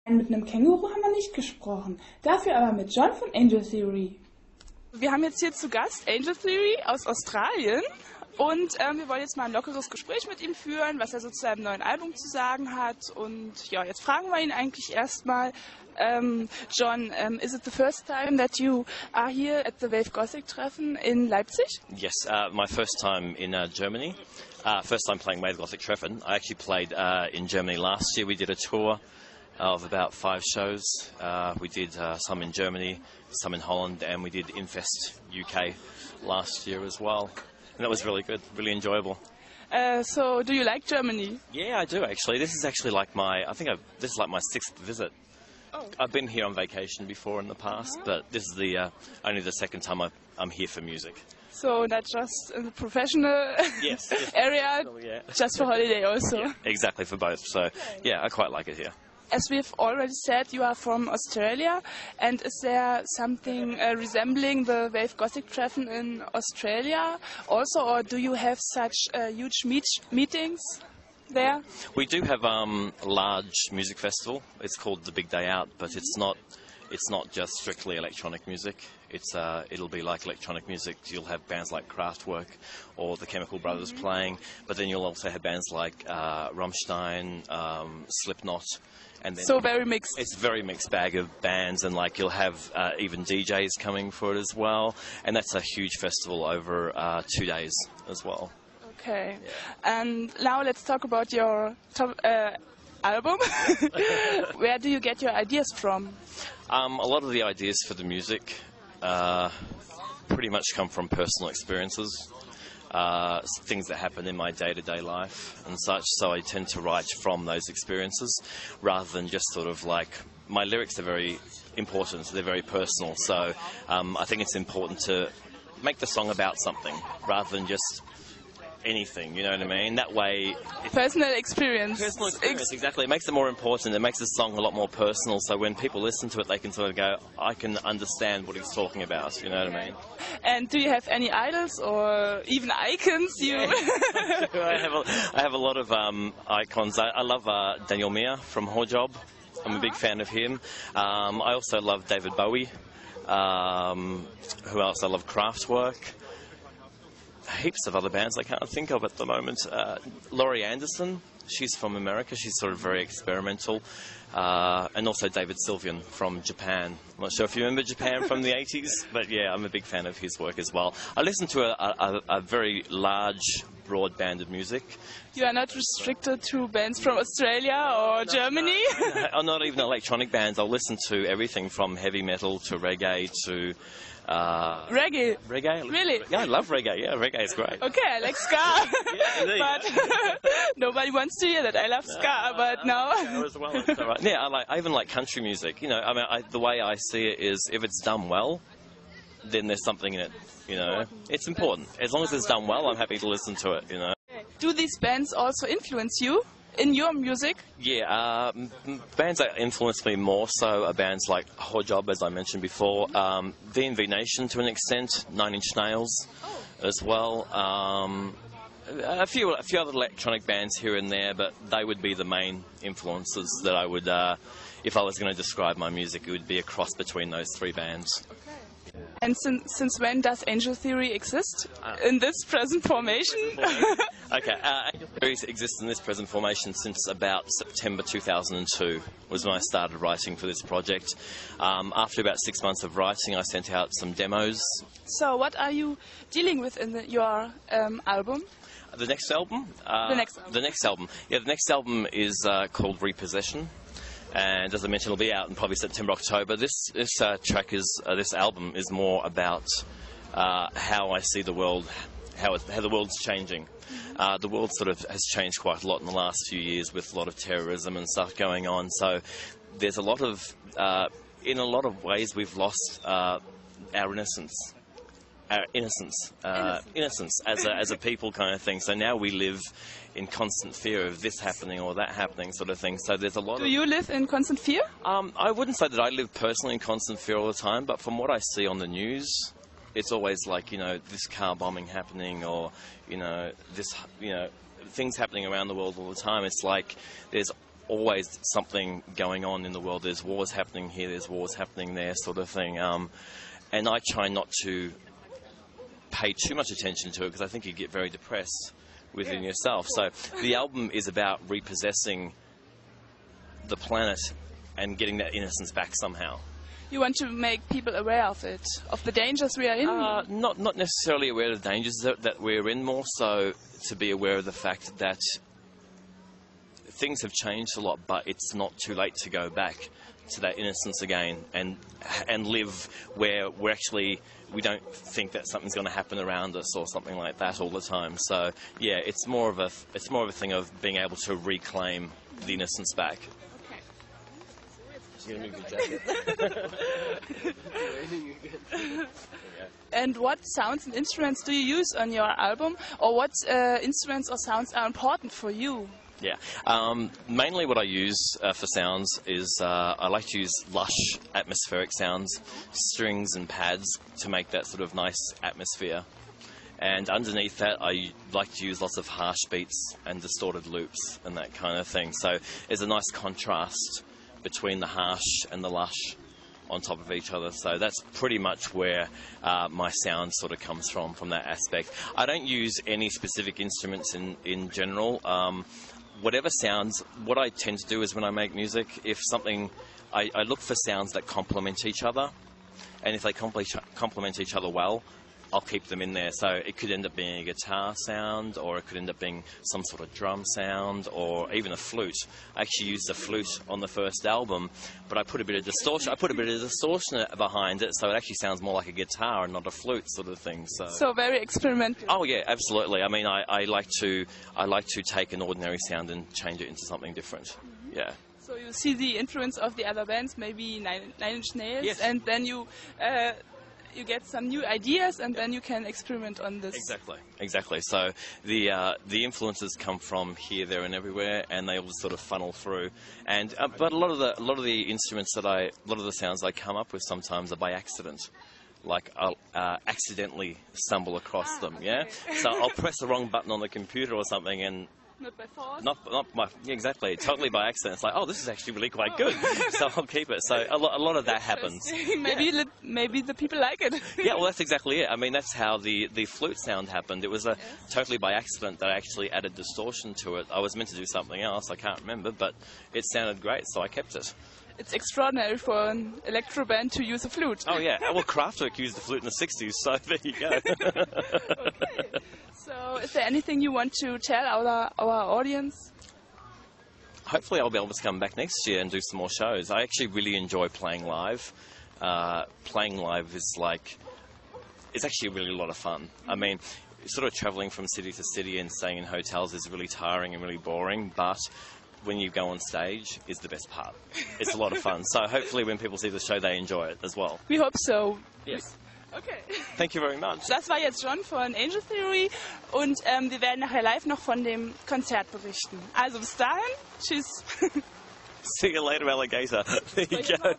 Mit einem Känguru haben wir nicht gesprochen, dafür aber mit John von Angel Theory. Wir haben jetzt hier zu Gast Angel Theory aus Australien und wir wollen jetzt mal ein lockeres Gespräch mit ihm führen, was er so zu seinem neuen Album zu sagen hat. Und ja, jetzt fragen wir ihn eigentlich erstmal, John, is it the first time that you are here at the Wave Gothic Treffen in Leipzig? Yes, my first time in Germany. First time playing Wave Gothic Treffen. I actually played in Germany last year. We did a tour of about 5 shows. We did some in Germany, some in Holland, and we did Infest UK last year as well. And that was really good, really enjoyable. So, do you like Germany? Yeah, I do actually. This is actually like this is like my 6th visit. Oh. I've been here on vacation before in the past, but this is only the 2nd time I'm here for music. So, not just in the professional Yes, area, yeah. just for holiday also? Yeah, exactly, for both. So, yeah, I quite like it here. As we've already said, you are from Australia, and is there something resembling the Wave Gothic Treffen in Australia also, or do you have such huge meetings there? We do have a large music festival. It's called the Big Day Out, but it's not just strictly electronic music. It'll be like electronic music. You'll have bands like Kraftwerk or the Chemical Brothers playing, but then you'll also have bands like Rammstein, Slipknot. And then so very mixed. It's a very mixed bag of bands, and like you'll have even DJs coming for it as well. And that's a huge festival over 2 days as well. Okay. Yeah. And now let's talk about your album. Where do you get your ideas from? A lot of the ideas for the music pretty much come from personal experiences. Things that happen in my day-to-day life and such, so I tend to write from those experiences rather than just sort of like, my lyrics are very important, they're very personal, so I think it's important to make the song about something rather than just anything, you know what I mean? That way... Personal experience. Personal experience, exactly. It makes it more important. It makes the song a lot more personal, so when people listen to it, they can sort of go, I can understand what he's talking about, you know what I mean? And do you have any idols or even icons? Yeah. I have a lot of icons. I love Daniel Meyer from Horjob. I'm a big fan of him. I also love David Bowie. Who else? I love Kraftwerk. Heaps of other bands I can't think of at the moment. Laurie Anderson, she's from America, she's sort of very experimental. And also David Sylvian from Japan. I'm not sure if you remember Japan from the 80s, but yeah, I'm a big fan of his work as well. I listen to a very large, broad band of music. You are not restricted to bands from Australia or Germany? No, I'm not even electronic bands. I'll listen to everything from heavy metal to reggae to... reggae? Reggae? Really? Yeah, I love reggae. Yeah, reggae is great. Okay, I like ska. Yeah, but nobody wants to hear that. I love ska, but no. As well, it's all right. Yeah, I even like country music. You know, I mean, the way I see it is, if it's done well, then there's something in it. You know, it's important. As long as it's done well, I'm happy to listen to it. You know. Do these bands also influence you in your music? Yeah, bands that influence me more so are bands like Horjob, as I mentioned before, V&V Nation to an extent, 9 Inch Nails as well. A few other electronic bands here and there, but they would be the main influences that I would, if I was going to describe my music, it would be a cross between those 3 bands. And since when does Angel Theory exist in this present formation? Okay, Angel Theory exists in this present formation since about September 2002 was when I started writing for this project. After about 6 months of writing, I sent out some demos. So what are you dealing with in your album? The next album? The next album. Yeah, the next album is called Repossession. And as I mentioned, it'll be out in probably September, October. This album is more about how I see the world, how the world's changing. The world sort of has changed quite a lot in the last few years with a lot of terrorism and stuff going on. So there's a lot of, in a lot of ways, we've lost our innocence. Innocence as a people kind of thing. So now we live in constant fear of this happening or that happening sort of thing. So there's a lot Do you live in constant fear? I wouldn't say that I live personally in constant fear all the time, but from what I see on the news, it's always like, you know, this car bombing happening or, you know, this, you know, things happening around the world all the time. It's like there's always something going on in the world. There's wars happening here, there's wars happening there, sort of thing. And I try not to pay too much attention to it because I think you get very depressed within yourself. So the album is about repossessing the planet and getting that innocence back somehow. You want to make people aware of it, of the dangers we are in? Not necessarily aware of the dangers that we're in, more so to be aware of the fact that things have changed a lot, but it's not too late to go back to that innocence again and live where we don't think that something's going to happen around us or something like that all the time. So yeah, it's more of a thing of being able to reclaim the innocence back. You're gonna move your jacket. And what sounds and instruments do you use on your album, or what instruments or sounds are important for you? Yeah, mainly what I use for sounds is I like to use lush atmospheric sounds, strings and pads to make that sort of nice atmosphere. And underneath that, I like to use lots of harsh beats and distorted loops and that kind of thing. So there's a nice contrast between the harsh and the lush on top of each other. So that's pretty much where my sound sort of comes from that aspect. I don't use any specific instruments in general. Whatever sounds, what I tend to do is when I make music, if something, I look for sounds that complement each other, and if they complement each other well, I'll keep them in there. So it could end up being a guitar sound, or it could end up being some sort of drum sound, or even a flute. I actually used a flute on the first album, but I put a bit of distortion. Behind it, so it actually sounds more like a guitar and not a flute sort of thing. So very experimental. Oh yeah, absolutely. I mean, I like to take an ordinary sound and change it into something different. Mm-hmm. Yeah. So you see the influence of the other bands, maybe Nine Inch Nails, yes. And then you get some new ideas, and then you can experiment on this. Exactly. So the influences come from here, there, and everywhere, and they all sort of funnel through. And but a lot of the instruments a lot of the sounds I come up with sometimes are by accident. Like I'll accidentally stumble across them. Okay. Yeah. So I'll press the wrong button on the computer or something, and not by force. Exactly. Totally by accident. It's like, oh, this is actually really quite good, so I'll keep it. So a lot of that happens. Maybe the people like it. Yeah, well, that's exactly it. I mean, that's how the flute sound happened. It was totally by accident that I actually added distortion to it. I was meant to do something else. I can't remember, but it sounded great, so I kept it. It's extraordinary for an electro band to use a flute. Oh yeah, well, Kraftwerk used the flute in the 60s, so there you go. Okay. So, is there anything you want to tell our audience? Hopefully I'll be able to come back next year and do some more shows. I actually really enjoy playing live. Playing live is it's actually really a lot of fun. I mean, sort of travelling from city to city and staying in hotels is really tiring and really boring, but when you go on stage is the best part. It's a lot of fun. So hopefully when people see the show, they enjoy it as well. We hope so. Yes. Okay. Thank you very much. Das war jetzt John von Angel Theory, und wir werden nachher live noch von dem Konzert berichten. Also bis dahin, tschüss. See you later, alligator. There you go.